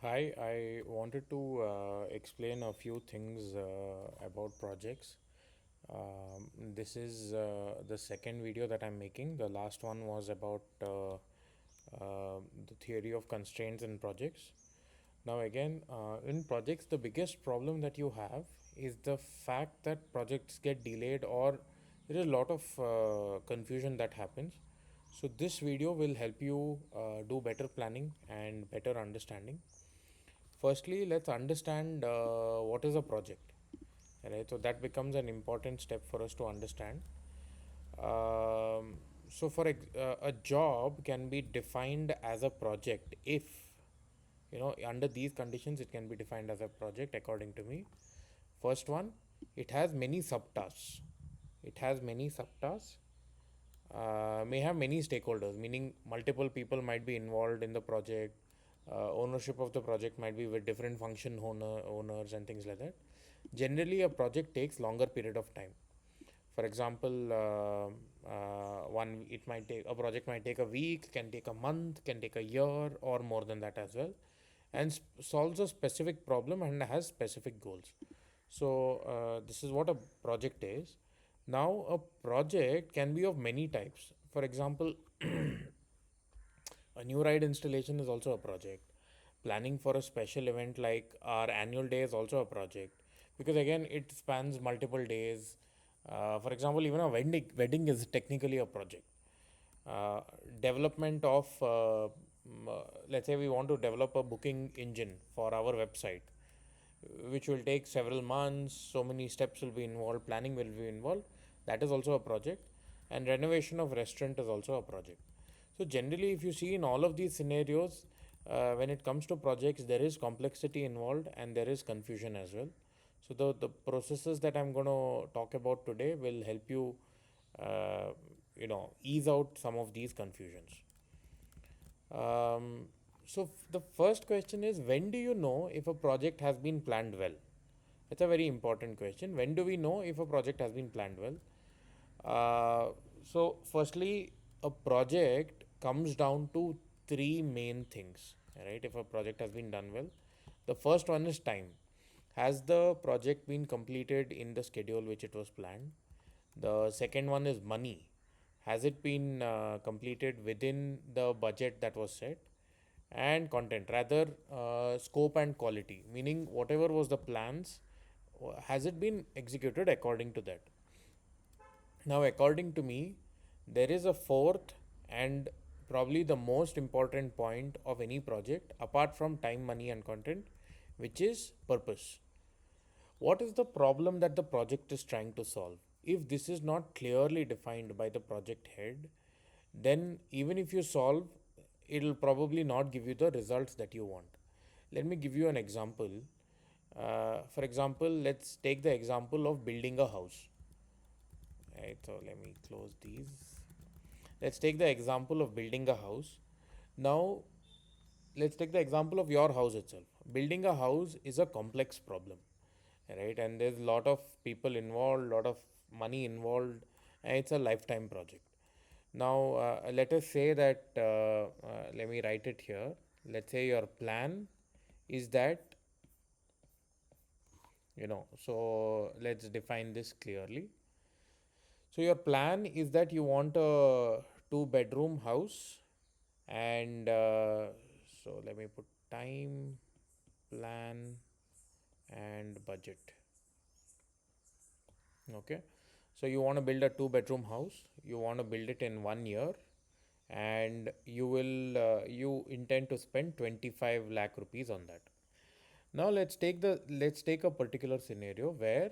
Hi, I wanted to explain a few things about projects. This is the second video that I'm making. The last one was about the theory of constraints in projects. Now, again, in projects, the biggest problem that you have is the fact that projects get delayed or there is a lot of confusion that happens. So, this video will help you do better planning and better understanding. Firstly, let's understand what is a project, right? So that becomes an important step for us to understand. A job can be defined as a project if under these conditions it can be defined as a project according to me. First one, it has many subtasks. It has many subtasks. May have many stakeholders, meaning multiple people might be involved in the project. Ownership of the project might be with different owners and things like that. Generally, a project takes longer period of time. For example, one it might take a project might take a week, can take a month, can take a year, or more than that as well, and solves a specific problem and has specific goals. So this is what a project is. Now, a project can be of many types. For example, a new ride installation is also a project. Planning for a special event like our annual day is also a project because again it spans multiple days. For example, even a wedding is technically a project. Uh, Development of let's say we want to develop a booking engine for our website, which will take several months. So many steps will be involved. Planning will be involved. That is also a project, and renovation of restaurant is also a project. So generally, if you see in all of these scenarios, when it comes to projects, there is complexity involved and there is confusion as well. So the processes that I'm going to talk about today will help you, uh, ease out some of these confusions. The first question is, when do you know if a project has been planned well? It's a very important question. When do we know if a project has been planned well? Firstly, a project comes down to three main things, right? If a project has been done well, the first one is time. Has the project been completed in the schedule which it was planned? The second one is money. Has it been completed within the budget that was set? And content, rather scope and quality, meaning whatever was the plans, has it been executed according to that? Now, according to me, there is a fourth and probably the most important point of any project apart from time, money, and content, which is purpose. What is the problem that the project is trying to solve? If this is not clearly defined by the project head, then even if you solve, it'll probably not give you the results that you want. Let me give you an example. For example, let's take the example of building a house. Right, so let me close these. Let's take the example of building a house. Now, let's take the example of your house itself. Building a house is a complex problem, right? And there's a lot of people involved, a lot of money involved, and it's a lifetime project. Now, let us say that, let me write it here. Let's say your plan is that, so let's define this clearly. So, your plan is that you want a two-bedroom house, and so let me put time, plan, and budget. Okay. So, you want to build a two-bedroom house, you want to build it in 1 year, and you intend to spend 25 lakh rupees on that. Now let's take a particular scenario where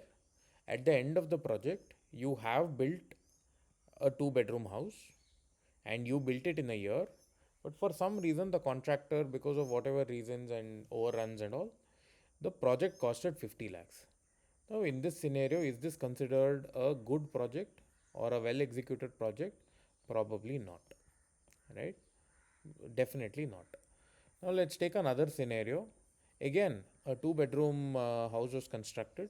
at the end of the project you have built a two-bedroom house and you built it in a year, but for some reason the contractor, because of whatever reasons and overruns and all, the project costed 50 lakhs. Now, in this scenario, is this considered a good project or a well executed project? Probably not, right? Definitely not. Now, let's take another scenario. Again, a two-bedroom house was constructed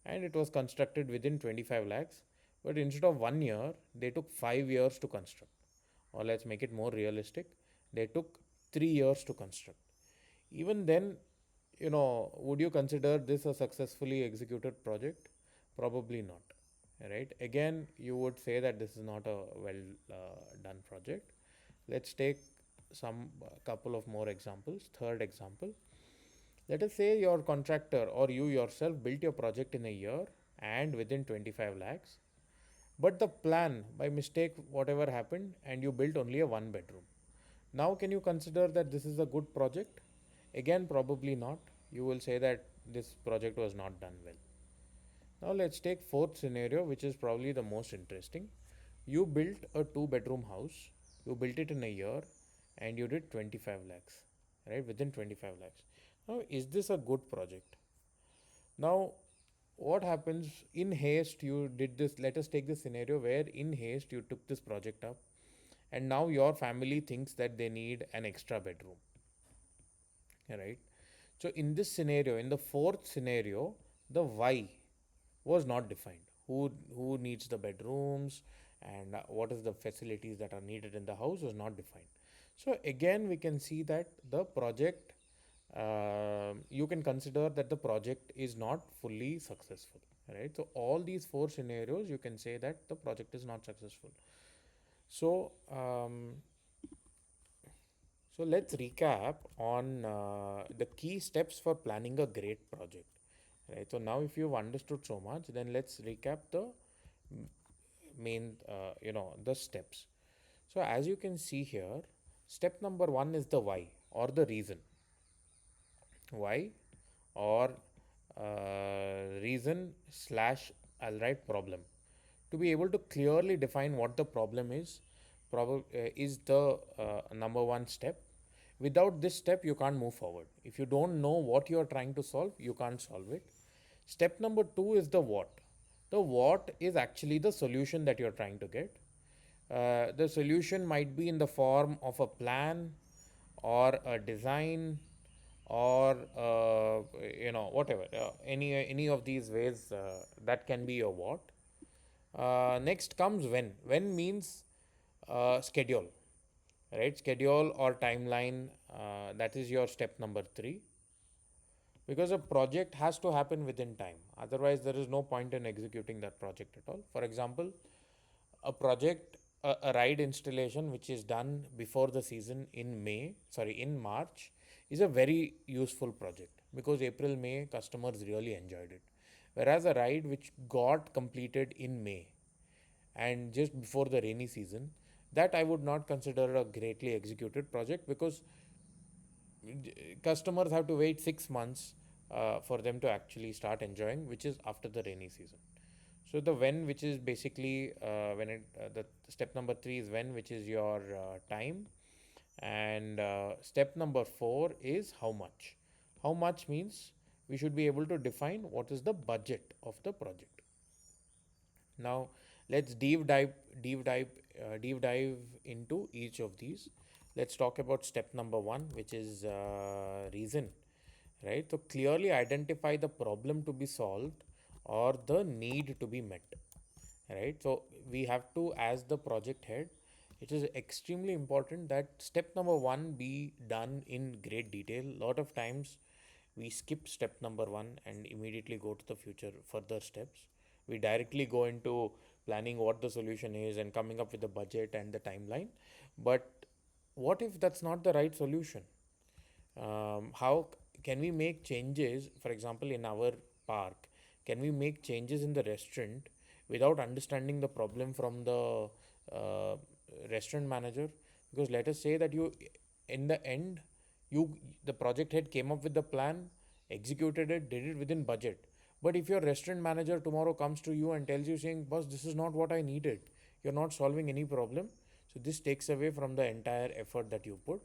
and it was constructed within 25 lakhs, but instead of 1 year, they took 5 years to construct. Or let's make it more realistic, they took 3 years to construct. Even then, would you consider this a successfully executed project? Probably not. Right? Again, you would say that this is not a well done project. Let's take some couple of more examples. Third example, let us say your contractor or you yourself built your project in a year and within 25 lakhs, but the plan by mistake, whatever happened, and you built only a one bedroom. Now, can you consider that this is a good project? Again, probably not. You will say that this project was not done well. Now, let's take fourth scenario, which is probably the most interesting. You built a two-bedroom house. You built it in a year, and you did 25 lakhs, right? Within 25 lakhs. Now, is this a good project? Now, what happens in haste? You did this. Let us take this scenario where in haste you took this project up, and now your family thinks that they need an extra bedroom, right? So in this scenario, in the fourth scenario, the why was not defined. Who needs the bedrooms and what is the facilities that are needed in the house was not defined. So again, we can see that the project, you can consider that the project is not fully successful, right? So all these four scenarios, you can say that the project is not successful. So so let's recap on the key steps for planning a great project. Right. So now, if you've understood so much, then let's recap the main, the steps. So as you can see here, step number one is the why or the reason. Why or reason slash, I'll write problem. To be able to clearly define what the problem is the number one step. Without this step, you can't move forward. If you don't know what you are trying to solve, you can't solve it. Step number two is the what. The what is actually the solution that you're trying to get. The solution might be in the form of a plan or a design or whatever, any of these ways, that can be your what. Next comes when. When means schedule, right? Schedule or timeline. That is your step number three, because a project has to happen within time. Otherwise, there is no point in executing that project at all. For example, a ride installation which is done before the season in March, is a very useful project because April, May, customers really enjoyed it. Whereas a ride which got completed in May and just before the rainy season, that I would not consider a greatly executed project, because customers have to wait 6 months for them to actually start enjoying, which is after the rainy season. So the when, which is basically the step number three is when, which is your time, and step number four is how much. How much means we should be able to define what is the budget of the project. Now let's deep dive into each of these. Let's talk about step number one, which is reason. Right. So clearly identify the problem to be solved or the need to be met. Right. So we have to, as the project head, it is extremely important that step number one be done in great detail. A lot of times we skip step number one and immediately go to the future further steps. We directly go into planning what the solution is and coming up with the budget and the timeline. But what if that's not the right solution? How can we make changes? For example, in our park, can we make changes in the restaurant without understanding the problem from the uh, restaurant manager? Because let us say that in the end, you the project head came up with the plan, executed it, did it within budget. But if your restaurant manager tomorrow comes to you and tells you saying, "Boss, this is not what I needed," you're not solving any problem. So this takes away from the entire effort that you put.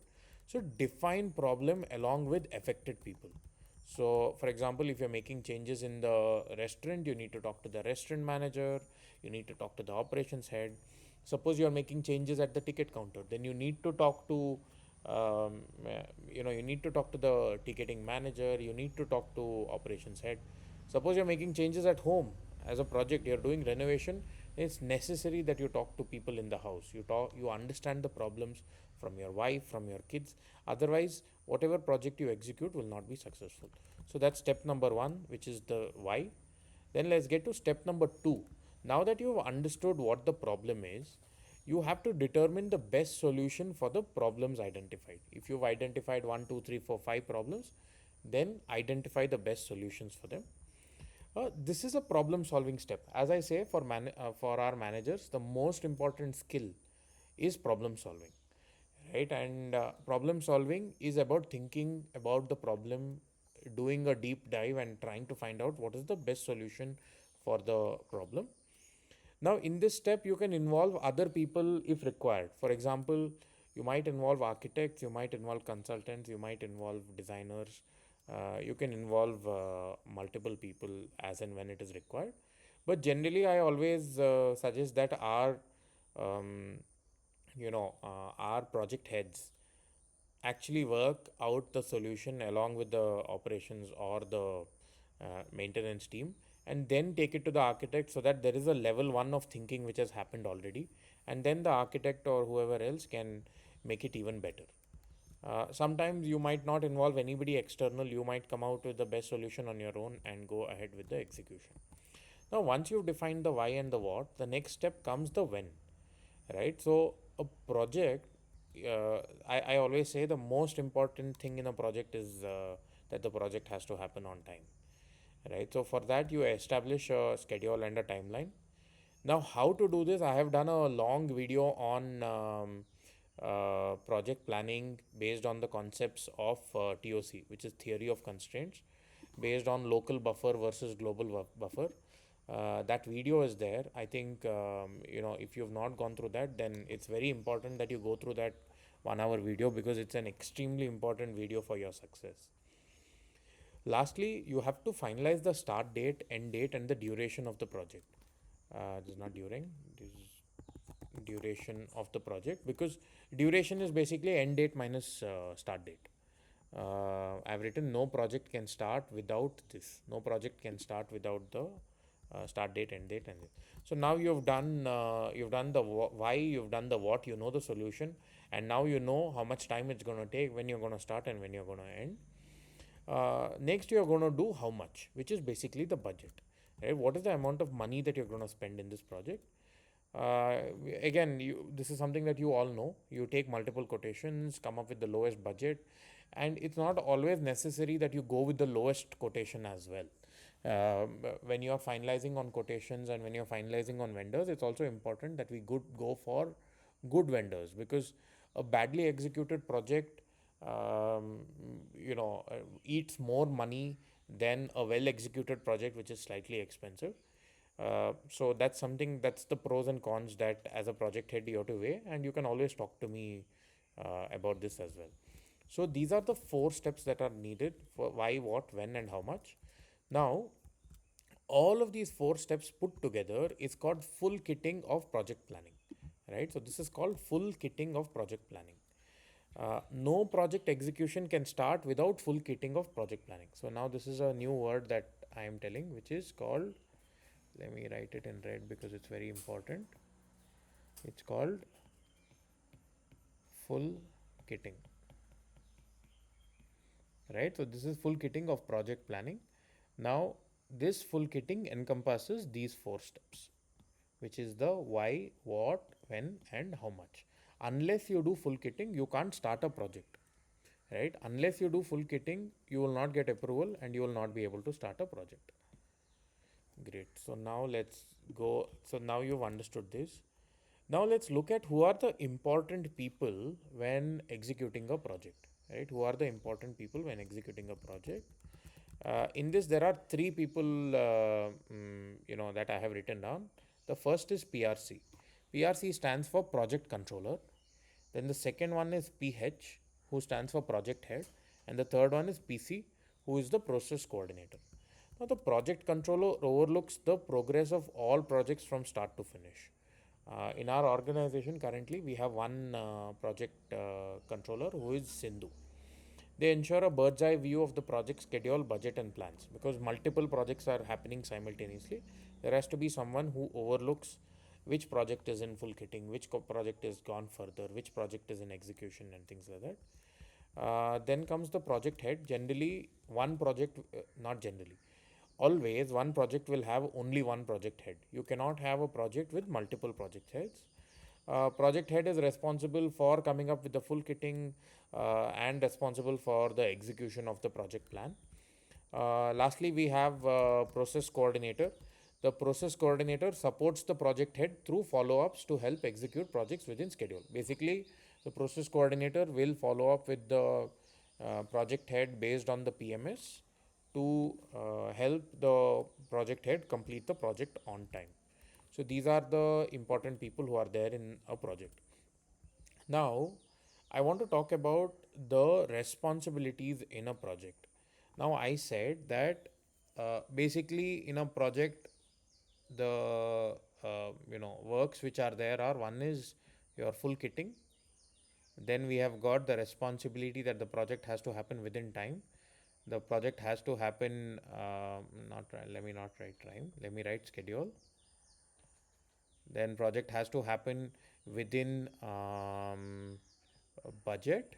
So define problem along with affected people. So for example, if you're making changes in the restaurant, you need to talk to the restaurant manager, you need to talk to the operations head. Suppose you're making changes at the ticket counter, then you need to talk to you need to talk to the ticketing manager, you need to talk to operations head. Suppose you're making changes at home as a project, you're doing renovation, It's necessary that you talk to people in the house. You understand the problems from your wife, from your kids. Otherwise, whatever project you execute will not be successful. So that's step number one, which is the why. Then let's get to step number two. Now that you've understood what the problem is, you have to determine the best solution for the problems identified. If you've identified one, two, three, four, five problems, then identify the best solutions for them. This is a problem solving step. As I say, for our managers, the most important skill is problem solving, right? And problem solving is about thinking about the problem, doing a deep dive, and trying to find out what is the best solution for the problem. Now, in this step, you can involve other people if required. For example, you might involve architects, you might involve consultants, you might involve designers, you can involve multiple people as and when it is required. But generally, I always suggest that um, our project heads actually work out the solution along with the operations or the maintenance team, and then take it to the architect, so that there is a level one of thinking which has happened already, and then the architect or whoever else can make it even better. Sometimes you might not involve anybody external, you might come out with the best solution on your own and go ahead with the execution. Now, once you've defined the why and the what, the next step comes the when, right? So, a project, I always say the most important thing in a project is that the project has to happen on time, right? So, for that, you establish a schedule and a timeline. Now, how to do this? I have done a long video on project planning based on the concepts of TOC, which is theory of constraints, based on local buffer versus global buffer. That video is there. I think if you've not gone through that, then it's very important that you go through that 1 hour video, because it's an extremely important video for your success. Lastly, you have to finalize the start date, end date, and the duration of the project. This is not during, this is duration of the project, because duration is basically end date minus start date. I've written no project can start without this. No project can start without the start date, end date, and so now you've done the why, you've done the what, you know the solution, and now you know how much time it's going to take, when you're going to start and when you're going to end. Next, you're going to do how much, which is basically the budget. Right? What is the amount of money that you're going to spend in this project? Uh, Again, this is something that you all know. You take multiple quotations, come up with the lowest budget, and it's not always necessary that you go with the lowest quotation as well. When you are finalizing on quotations and when you're finalizing on vendors, it's also important that we go for good vendors, because a badly executed project um, eats more money than a well executed project which is slightly expensive. So that's something, that's the pros and cons that as a project head you have to weigh, and you can always talk to me about this as well. So these are the 4 steps that are needed for why, what, when, and how much. Now, all of these 4 steps put together is called full kitting of project planning, right? So this is called full kitting of project planning. No project execution can start without full kitting of project planning. So now this is a new word that I am telling, which is called, let me write it in red because it's very important. It's called full kitting, right? So this is full kitting of project planning. Now, this full kitting encompasses these 4 steps, which is the why, what, when, and how much. Unless you do full kitting, you can't start a project, right? Unless you do full kitting, you will not get approval and you will not be able to start a project. Great. So now let's go. So now you've understood this. Now let's look at who are the important people when executing a project, right? Who are the important people when executing a project? In this, there are 3 people, that I have written down. The first is PRC. PRC stands for Project Controller. Then the second one is PH, who stands for Project Head. And the third one is PC, who is the Process Coordinator. Now, the project controller overlooks the progress of all projects from start to finish. In our organization, currently, we have one project controller who is Sindhu. They ensure a bird's eye view of the project schedule, budget, and plans, because multiple projects are happening simultaneously. There has to be someone who overlooks which project is in full kitting, which project is gone further, which project is in execution, and things like that. Then comes the project head. Generally, one project, not generally, always one project will have only one project head. You cannot have a project with multiple project heads. Project head is responsible for coming up with the full kitting and responsible for the execution of the project plan. Lastly, we have process coordinator. The process coordinator supports the project head through follow-ups to help execute projects within schedule. Basically, the process coordinator will follow up with the project head based on the PMS to help the project head complete the project on time. So these are the important people who are there in a project. Now, I want to talk about the responsibilities in a project. Now, I said that basically in a project, the works which are there are, one is your full kitting. Then we have got the responsibility that the project has to happen within time. The project has to happen. Not let me not write time. Let me write schedule. Then project has to happen within a budget,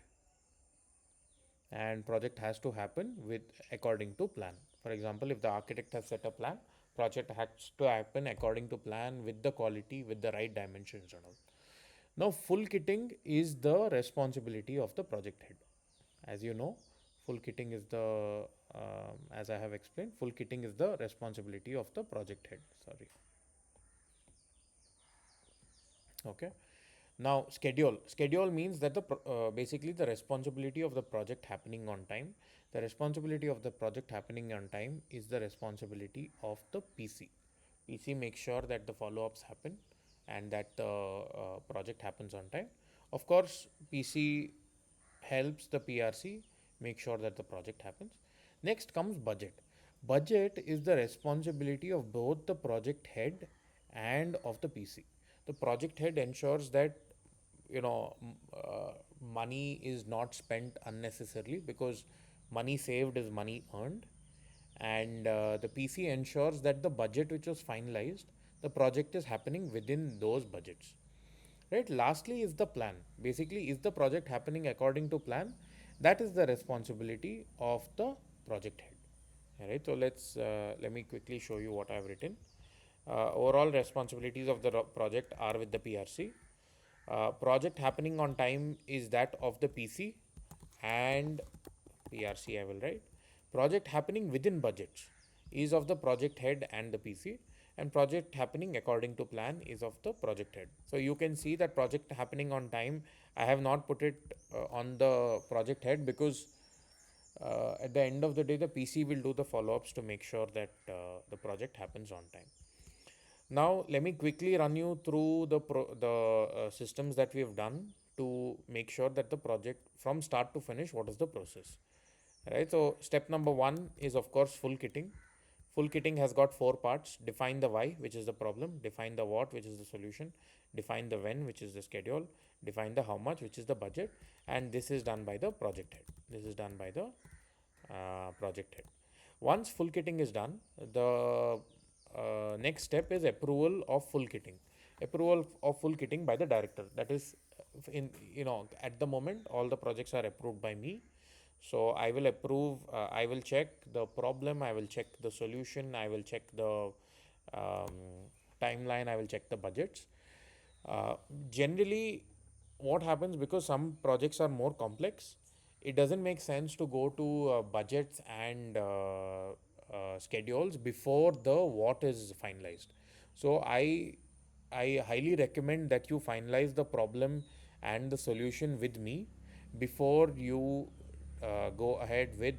and project has to happen with according to plan. For example, if the architect has set a plan, project has to happen according to plan with the quality, with the right dimensions and all. Now, full kitting is the responsibility of the project head. As you know, full kitting is the as I have explained, full kitting is the responsibility of the project head. Sorry. Okay. Now, schedule. Schedule means that the basically the responsibility of the project happening on time. The responsibility of the project happening on time is the responsibility of the PC. PC makes sure that the follow-ups happen and that the project happens on time. Of course, PC helps the PRC make sure that the project happens. Next comes budget. Budget is the responsibility of both the project head and of the PC. The project head ensures that you know money is not spent unnecessarily, because money saved is money earned, and the PC ensures that the budget which was finalized, the project is happening within those budgets. Right. Lastly is the plan. Basically, is the project happening according to plan? That is the responsibility of the project head. All right. So let me quickly show you what I have written. Overall responsibilities of the project are with the PRC. Project happening on time is that of the PC and PRC, I will write. Project happening within budgets is of the project head and the PC, and project happening according to plan is of the project head. So you can see that project happening on time, I have not put it on the project head, because at the end of the day the PC will do the follow-ups to make sure that the project happens on time. Now, let me quickly run you through the systems that we have done to make sure that the project from start to finish, what is the process, right? So, step number one is of course full kitting. Full kitting has got four parts: define the why, which is the problem; define the what, which is the solution; define the when, which is the schedule; define the how much, which is the budget. And this is done by the project head. This is done by the project head. Once full kitting is done, the next step is approval of full kitting. Approval of full kitting by the director. That is, in at the moment all the projects are approved by me. So I will approve. I will check the problem. I will check the solution. I will check the um, timeline. I will check the budgets. Generally, what happens, because some projects are more complex, it doesn't make sense to go to budgets and schedules before the what is finalized. So I highly recommend that you finalize the problem and the solution with me before you go ahead with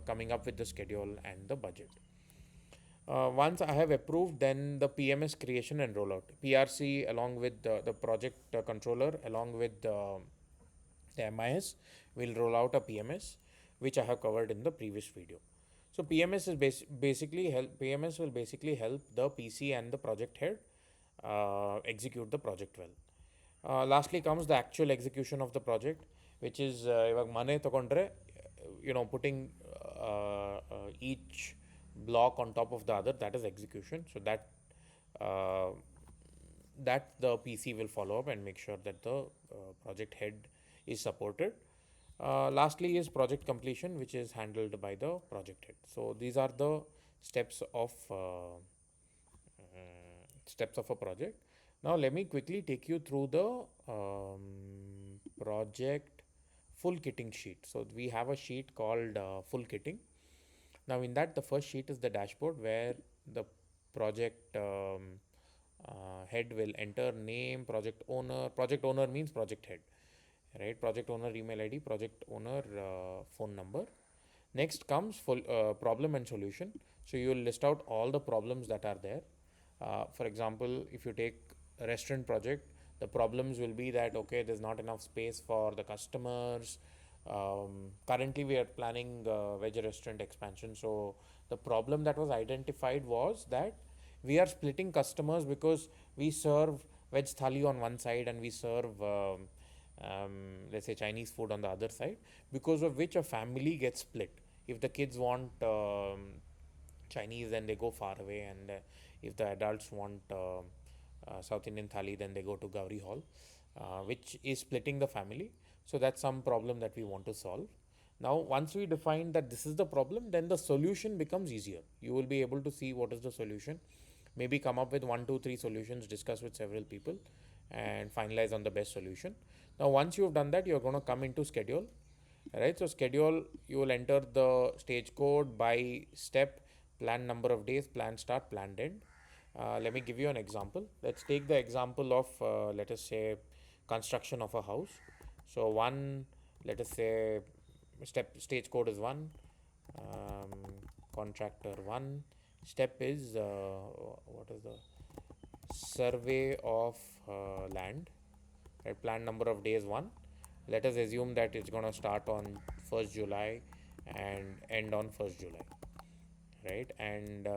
coming up with the schedule and the budget. Once I have approved, then the PMS creation and rollout. PRC along with the project controller along with the MIS will roll out a PMS, which I have covered in the previous video. So PMS is basically help. PMS will basically help the PC and the project head execute the project well. Lastly comes the actual execution of the project, which is ಇವಾಗ ಮನೆ ತಗೊಂಡ್ರೆ putting each block on top of the other, that is execution. So that uh, that the PC will follow up and make sure that the project head is supported. Lastly is project completion, which is handled by the project head. So these are the steps of steps of a project. Now let me quickly take you through the project full kitting sheet. So we have a sheet called full kitting. Now in that, the first sheet is the dashboard where the project head will enter name, project owner. Project owner means project head, right? Project owner email ID, project owner phone number. Next comes full problem and solution. So you will list out all the problems that are there. For example, if you take a restaurant project, the problems will be that okay, there's not enough space for the customers. Currently, we are planning veg restaurant expansion. So the problem that was identified was that we are splitting customers because we serve veg thali on one side and we serve let's say Chinese food on the other side, because of which a family gets split. If the kids want Chinese, then they go far away, and if the adults want South Indian thali, then they go to Gauri Hall, which is splitting the family. So that's some problem that we want to solve. Now, once we define that this is the problem, then the solution becomes easier. You will be able to see what is the solution, maybe come up with one, two, three solutions, discuss with several people, and finalize on the best solution. Now, once you have done that, you're going to come into schedule, right? So, schedule, you will enter the stage code by step, plan number of days, plan start, plan end. Let me give you an example. Let's take the example of, let us say, construction of a house. So, one, let us say, stage code is one, um, contractor one, step is what is the survey of land, right? Plan number of days one. Let us assume that it's going to start on 1st July and end on 1st July, right? And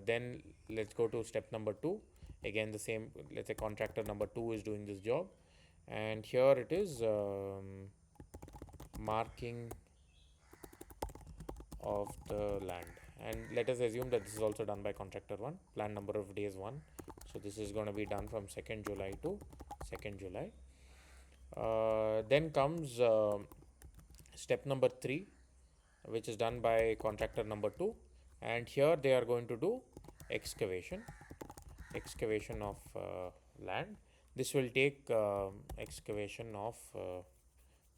then let's go to step number two. Again, the same, let's say contractor number two is doing this job, and here it is marking of the land. And let us assume that this is also done by contractor one, plan number of days one. So this is going to be done from 2nd July to 2nd July. Then comes step number three, which is done by contractor number two, and here they are going to do excavation of land. This will take excavation of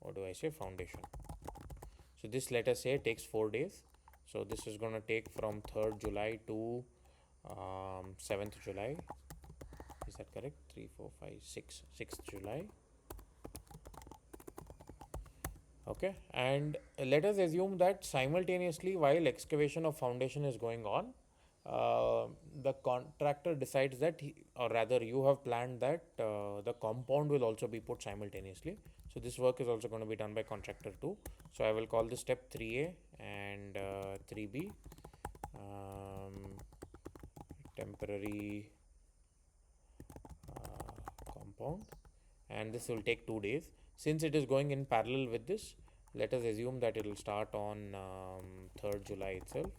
what do I say, foundation. So this, let us say, takes 4 days. So this is going to take from 3rd July to 7th July. Is that correct? 3, 4, 5, 6, 6th July. Okay, and let us assume that simultaneously, while excavation of foundation is going on, the contractor decides that or rather you have planned that the compound will also be put simultaneously. So this work is also going to be done by contractor 2. So I will call this step 3A and 3B, temporary compound, and this will take 2 days. Since it is going in parallel with this, let us assume that it will start on 3rd July itself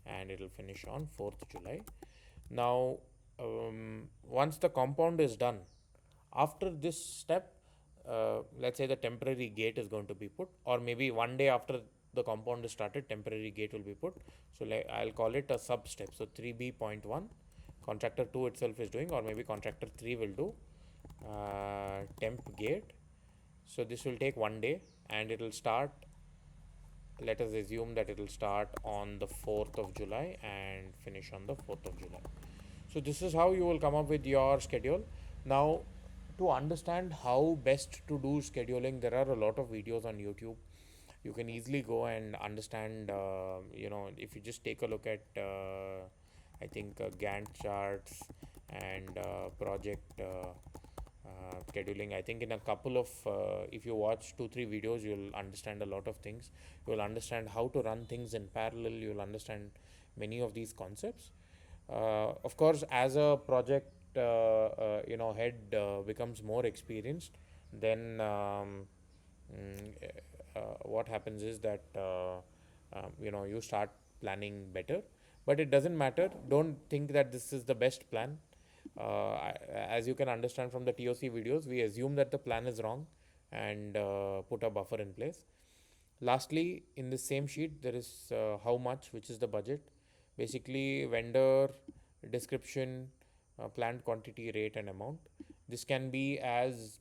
and it will finish on 4th July. Now, once the compound is done, after this step, let's say the temporary gate is going to be put, or maybe one day after the compound is started, temporary gate will be put. So I'll call it a sub step. So 3B.1, contractor 2 itself is doing, or maybe contractor 3 will do temp gate. So this will take one day and it will start, let us assume that it will start on the 4th of July and finish on the 4th of July. So this is how you will come up with your schedule. Now, to understand how best to do scheduling, there are a lot of videos on YouTube. You can easily go and understand, if you just take a look at, I think, Gantt charts and project scheduling. I think in a couple of, if you watch 2, 3 videos, you'll understand a lot of things. You'll understand how to run things in parallel. You'll understand many of these concepts. Of course, as a project head becomes more experienced, then what happens is that you start planning better. But it doesn't matter. Don't think that this is the best plan. As you can understand from the TOC videos, we assume that the plan is wrong and put a buffer in place. Lastly, in the same sheet, there is how much, which is the budget. Basically, vendor description, planned quantity, rate, and amount. This can be as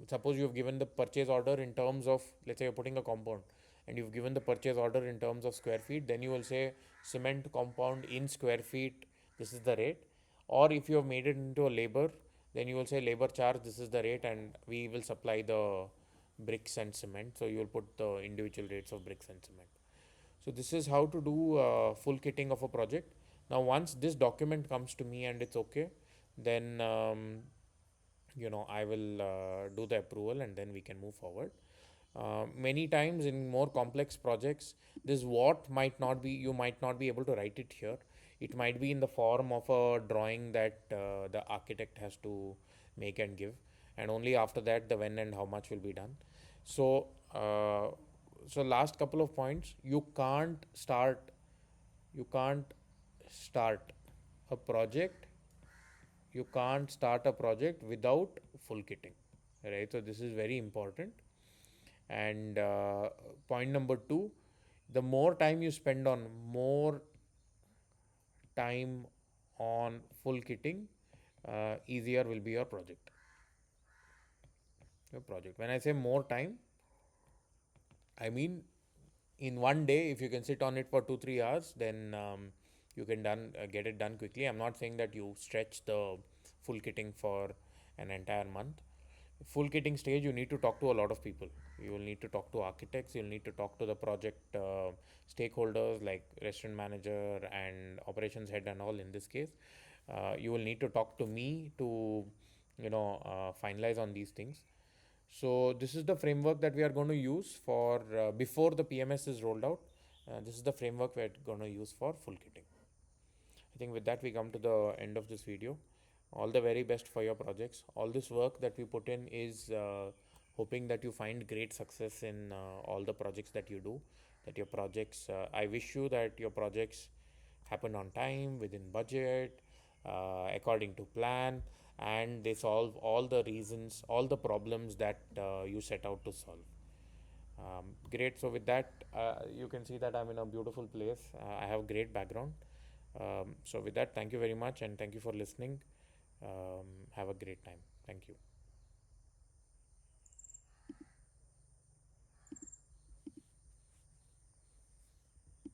suppose you've given the purchase order in terms of, let's say, you're putting a compound and you've given the purchase order in terms of square feet, then you will say cement compound in square feet, this is the rate. Or if you have made it into a labor, then you will say labor charge, this is the rate, and we will supply the bricks and cement. So you will put the individual rates of bricks and cement. So this is how to do full kitting of a project. Now once this document comes to me and it's okay, then I will do the approval and then we can move forward. Many times in more complex projects, this what might not be, you might not be able to write it here. It might be in the form of a drawing that the architect has to make and give, and only after that the when and how much will be done. So last couple of points: you can't start a project you can't start a project without full kitting, right? So this is very important. And point number two, the more time you spend on more time on full kitting, easier will be your project. When I say more time, I mean in one day, if you can sit on it for 2 3 hours, then you can get it done quickly. I'm not saying that you stretch the full kitting for an entire month. Full kitting stage, you need to talk to a lot of people. You will need to talk to architects, you'll need to talk to the project stakeholders like restaurant manager and operations head and all. In this case, you will need to talk to me to finalize on these things. So this is the framework that we are going to use for before the PMS is rolled out. This is the framework we're going to use for full kitting. I think with that we come to the end of this video. All the very best for your projects. All this work that we put in is hoping that you find great success in all the projects that you do. That your projects, I wish you that your projects happen on time, within budget, according to plan, and they solve all the reasons, all the problems that you set out to solve. Great. So with that, you can see that I'm in a beautiful place. I have great background. So with that, thank you very much and thank you for listening. Have a great time. Thank you.